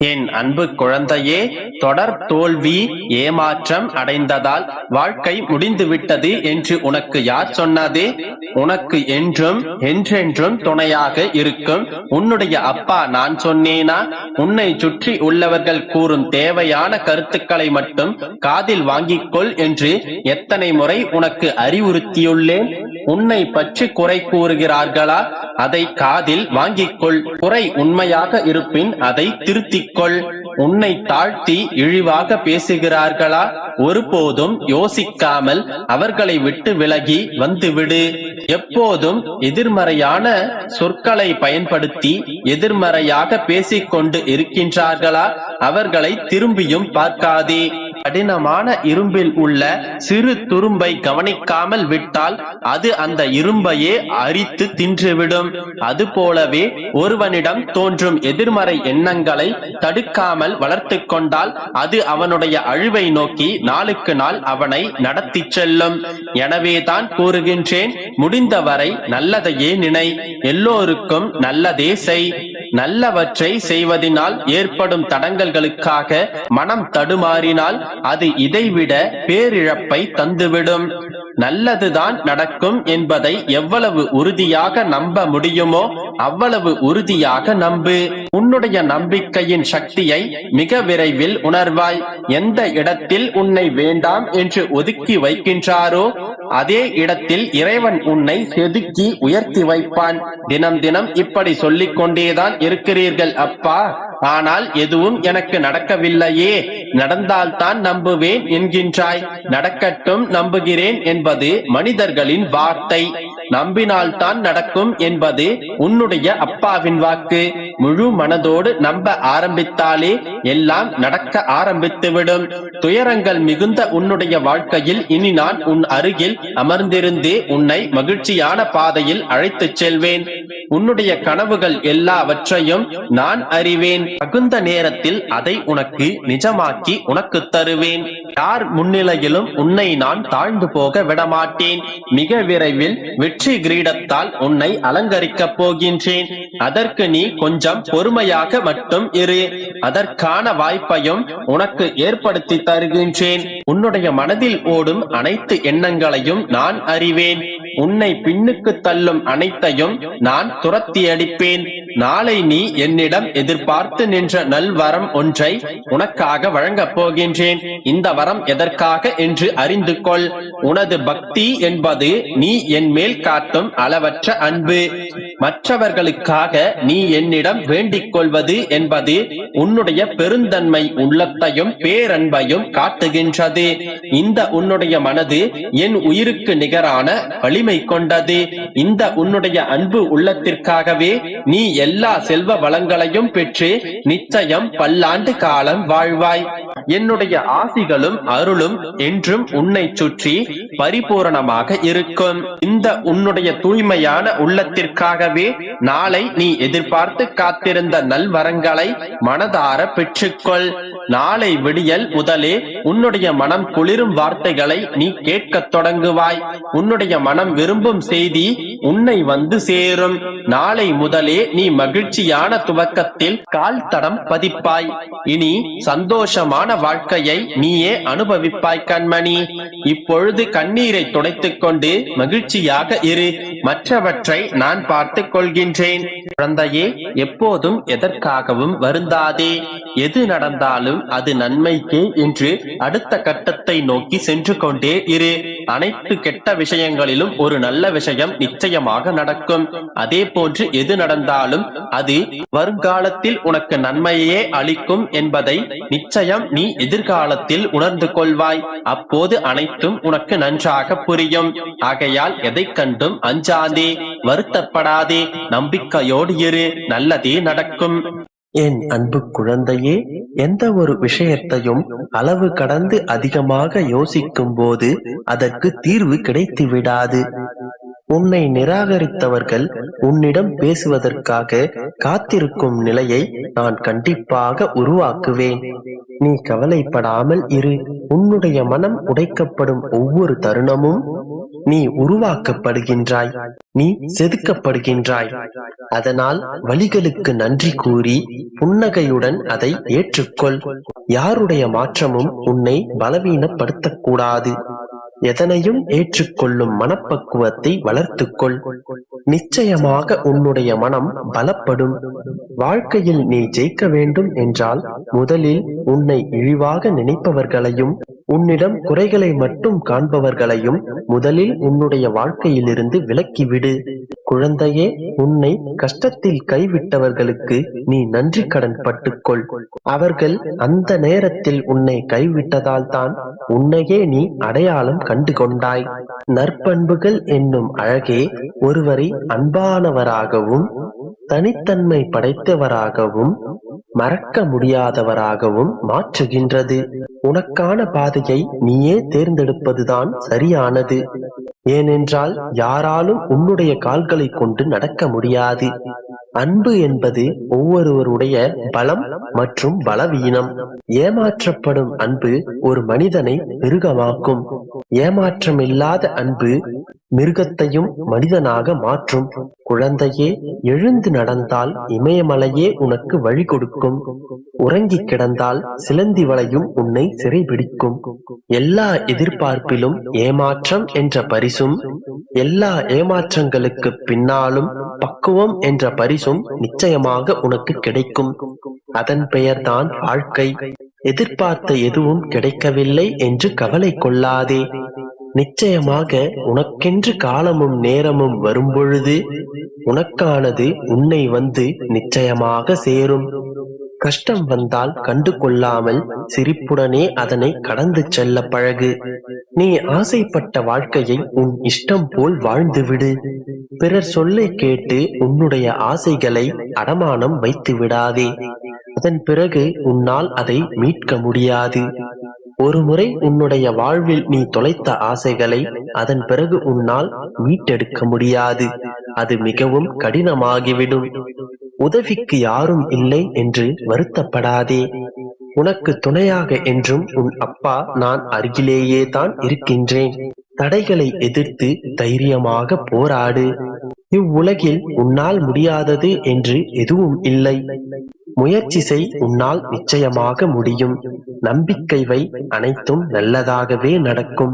என் அன்பு குழந்தையே, தொடர் தோல்வி, ஏமாற்றம் அடைந்ததால் வாழ்க்கை முடிந்துவிட்டது என்று உனக்கு யார் சொன்னது? உனக்கு என்றும் என்றென்றும் துணையாக இருக்கும் உன்னுடைய அப்பா நான் சொன்னேனா? உன்னை சுற்றி உள்ளவர்கள் கூறும் தேவையான கருத்துக்களை மட்டும் காதில் வாங்கிக்கொள் என்று எத்தனை முறை உனக்கு அறிவுறுத்தியுள்ளேன். உன்னை பற்றி குறை கூறுகிறார்களா? அதை காதில் வாங்கிக்கொள். குறை உண்மையாக இருப்பின் அதை திருத்திக்கொள். உன்னை தாழ்த்தி இழிவாக பேசுகிறார்களா? ஒருபோதும் யோசிக்காமல் அவர்களை விட்டு விலகி வந்துவிடு. எப்போதும் எதிர்மறையான சொற்களை பயன்படுத்தி எதிர்மறையாக பேசிக்கொண்டு இருக்கின்றார்களா? அவர்களை திரும்பியும் பார்க்காதே. கடினமான இரும்பில் உள்ள சிறு துரும்பை கவனிக்காமல் விட்டால் அது அந்த இரும்பையே அரித்து தின்றுவிடும். அதுபோலவே ஒருவனிடம் தோன்றும் எதிர்மறை எண்ணங்களை தடுக்காமல் வளர்த்து கொண்டால் அது அவனுடைய அழிவை நோக்கி நாளுக்கு நாள் அவனை நடத்தி செல்லும். எனவேதான் கூறுகின்றேன், முடிந்தவரை நல்லதையே நினை, எல்லோருக்கும் நல்லதே செய். நல்லவற்றை செய்வதனால் ஏற்படும் தடங்கல்களுக்காக மனம் தடுமாறினால் அது இதைவிட பேரிழப்பை தந்துவிடும். நல்லதுதான் நடக்கும் என்பதை எவ்வளவு உறுதியாக நம்ப முடியுமோ அவ்வளவு உறுதியாக நம்பு. உன்னுடைய நம்பிக்கையின் சக்தியை மிக விரைவில் உணர்வாய். எந்த இடத்தில் உன்னை வேண்டாம் என்று ஒதுக்கி வைக்கின்றாரோ அதே இடத்தில் இறைவன் உன்னை செதுக்கி உயர்த்தி வைப்பான். தினம் தினம் இப்படி சொல்லிக் கொண்டேதான் இருக்கிறீர்கள் அப்பா, ஆனால் எதுவும் எனக்கு நடக்கவில்லையே, நடந்தால்தான் நம்புவேன் என்கின்றாய். நடக்கட்டும், நம்புகிறேன் என்பது மனிதர்களின் வார்த்தை. நம்பினால்தான் நடக்கும் என்பது உன்னுடைய அப்பாவின் வாக்கு. முழு மனதோடு நம்ப ஆரம்பித்தாலே எல்லாம் நடக்க ஆரம்பித்துவிடும். துயரங்கள் மிகுந்த உன்னுடைய வாழ்க்கையில் இனி நான் உன் அருகில் அமர்ந்திருந்தே உன்னை மகிழ்ச்சியான பாதையில் அழைத்துச் செல்வேன். உன்னுடைய கனவுகள் எல்லாவற்றையும் நான் அறிவேன். தகுந்த நேரத்தில் அதை உனக்கு நிஜமாக்கி உனக்கு தருவேன். யார் முன்னிலையிலும் உன்னை நான் தாழ்ந்து போக விடமாட்டேன். மிக விரைவில் வெற்றி கிரீடத்தால் உன்னை அலங்கரிக்கப் போகின்றேன். அதற்கு நீ கொஞ்சம் பொறுமையாக மட்டும் இரு. அதற்கான வாய்ப்பையும் உனக்கு ஏற்படுத்தி தருகின்றேன். உன்னுடைய மனதில் ஓடும் அனைத்து எண்ணங்களையும் நான் அறிவேன். உன்னை பின்னுக்கு தள்ளும் அனைத்தையும் நான் துரத்தி அடிப்பேன். நாளை நீ என்னிடம் எதிர்பார்த்து நின்ற நல்வரம் ஒன்றை உனக்காக வழங்கப் போகின்றேன். இந்த வரம் எதற்காக என்று அறிந்து கொள். உனது பக்தி என்பது நீ என் மேல் காட்டும் அளவற்ற அன்பு. மற்றவர்களுக்காக நீ என்னிடம் வேண்டிக் கொள்வது என்பது உன்னுடைய பெருந்தன்மை உள்ளத்தையும் பேரன்பையும் காட்டுகின்றது. இந்த உன்னுடைய மனது என் உயிருக்கு நிகரான வலிமை கொண்டது. இந்த உன்னுடைய அன்பு உள்ளத்திற்காகவே நீ எல்லா செல்வ வளங்களையும் பெற்று நிச்சயம் பல்லாண்டு காலம் வாழ்வாய். என்னுடைய ஆசிகளும் அருளும் என்றும் உன்னை சுற்றி பரிபூரணமாக இருக்கும். இந்த உன்னுடைய தூய்மையான உள்ளத்திற்காகவே நாளை நீ எதிர்பார்த்து காத்திருந்த நல்வரங்களை மனதார பெற்றுக்கொள். நாளை விடியல் முதலே உன்னுடைய மனம் குளிரும் வார்த்தைகளை நீ கேட்கத் தொடங்குவாய். உன்னுடைய மனம் விரும்பும் செய்தி உன்னை வந்து சேரும். நாளை முதலே நீ மகிழ்ச்சியான துவக்கத்தில் கால் தடம் பதிப்பாய். இனி சந்தோஷமான வாழ்க்கையை நீயே அனுபவிப்பாய் கண்மணி. இப்பொழுது கண்ணீரை துடைத்துக் கொண்டு மகிழ்ச்சியாக இரு. மற்றவற்றை நான் பார்த்துக் கொள்கின்றேன். குழந்தையே, எப்போதும் எதற்காகவும் வருந்தாதே. எது நடந்தாலும் அது நன்மைக்கே என்று அடுத்த கட்டத்தை நோக்கி சென்று கொண்டே இரு. அனைத்து கெட்ட விஷயங்களிலும் ஒரு நல்ல விஷயம் நிச்சயமாக நடக்கும். அதே போன்று எது நடந்தாலும் அது வருங்காலத்தில் உனக்கு நன்மையே அளிக்கும் என்பதை நிச்சயம் நீ எதிர்காலத்தில் உணர்ந்து கொள்வாய். அப்போது அனைத்தும் உனக்கு நன்றாக புரியும். ஆகையால் எதை கண்டும் அஞ்சாதே, வருத்தப்படாதே, நம்பிக்கையோடு இரு. நல்லதே நடக்கும். என் அன்பு குழந்தையே, எந்த ஒரு விஷயத்தையும் அளவு கடந்து அதிகமாக யோசிக்கும் போது அதற்கு தீர்வு கிடைத்து விடாது. உன்னை நிராகரித்தவர்கள் உன்னிடம் பேசுவதற்காக காத்திருக்கும் நிலையை நான் கண்டிப்பாக உருவாக்குவேன். நீ கவலைப்படாமல் இரு. உன்னுடைய மனம் உடைக்கப்படும் ஒவ்வொரு தருணமும் நீ உருவாக்கப்படுகின்றாய், நீ செதுக்கப்படுகின்றாய். அதனால் வலிகளுக்கு நன்றி கூறி புன்னகையுடன் அதை ஏற்றுக்கொள். யாருடைய மாற்றமும் உன்னை பலவீனப்படுத்தக்கூடாது. எதனையும் ஏற்றுக்கொள்ளும் மனப்பக்குவத்தை வளர்த்துக்கொள். நிச்சயமாக உன்னுடைய மனம் பலப்படும். வாழ்க்கையில் நீ ஜெயிக்க வேண்டும் என்றால் முதலில் உன்னை இழிவாக நினைப்பவர்களையும் உன்னிடம் குறைகளை மட்டும் காண்பவர்களையும் முதலில் உன்னுடைய வாழ்க்கையிலிருந்து விலக்கிவிடு. குழந்தையே, உன்னை கஷ்டத்தில் கைவிட்டவர்களுக்கு நீ நன்றி கடன் பட்டுக்கொள். அவர்கள் அந்த நேரத்தில் உன்னை கைவிட்டதால் தான் உன்னையே நீ அடையாளம் கண்டு கொண்டாய். நற்பண்புகள் என்னும் அழகே ஒருவரை அன்பானவராகவும் தனித்தன்மை படைத்தவராகவும் மறக்க முடியாதவராகவும் மாற்றுகின்றது. உனக்கான பாதையை நீயே தேர்ந்தெடுப்பதுதான் சரியானது. ஏனென்றால் யாராலும் உன்னுடைய கால்களை கொண்டு நடக்க முடியாது. அன்பு என்பது ஒவ்வொருவருடைய பலம் மற்றும் பலவீனம். ஏமாற்றப்படும் அன்பு ஒரு மனிதனை மிருகமாக்கும். ஏமாற்றமில்லாத அன்பு மிருகத்தையும் மனிதனாக மாற்றும். குழந்தையே, எழுந்து நடந்தால் இமயமலையே உனக்கு வழி கொடுக்கும். உறங்கி கிடந்தால் சிலந்தி வலையும் உன்னை சிறைபிடிக்கும். எல்லா எதிர்பார்ப்பிலும் ஏமாற்றம் என்ற பரிசும், எல்லா ஏமாற்றங்களுக்கு பின்னாலும் பக்குவம் என்ற பரிசும் நிச்சயமாக உனக்கு கிடைக்கும். அதன் பெயர்தான் வாழ்க்கை. எதிர்பார்த்த எதுவும் கிடைக்கவில்லை என்று கவலை கொள்ளாதே. நிச்சயமாக உனக்கென்று காலமும் நேரமும் வரும்பொழுது உனக்கானது உன்னை வந்து நிச்சயமாக சேரும். கஷ்டம் வந்தால் கண்டு கொள்ளாமல் சிரிப்புடனே அதனை கடந்து செல்ல பழகு. நீ ஆசைப்பட்ட வாழ்க்கையை உன் இஷ்டம் போல் வாழ்ந்துவிடு. பிறர் சொல்லை கேட்டு உன்னுடைய ஆசைகளை அடமானம் வைத்து விடாதே. அதன் பிறகு உன்னால் அதை மீட்க முடியாது. ஒருமுறை உன்னுடைய வாழ்வில் நீ தொலைத்த ஆசைகளை அதன் பிறகு உன்னால் மீட்டெடுக்க முடியாது. அது மிகவும் கடினமாகிவிடும். உதவிக்கு யாரும் இல்லை என்று வருத்தப்படாதே. உனக்கு துணையாக என்றும் உன் அப்பா நான் அருகிலேயே தான் இருக்கின்றேன். தடைகளை எதிர்த்து தைரியமாக போராடு. இவ்வுலகில் உன்னால் முடியாதது என்று எதுவும் இல்லை. முயற்சி செய், உன்னால் நிச்சயமாக முடியும். நம்பிக்கை வை, அனைத்தும் நல்லதாகவே நடக்கும்.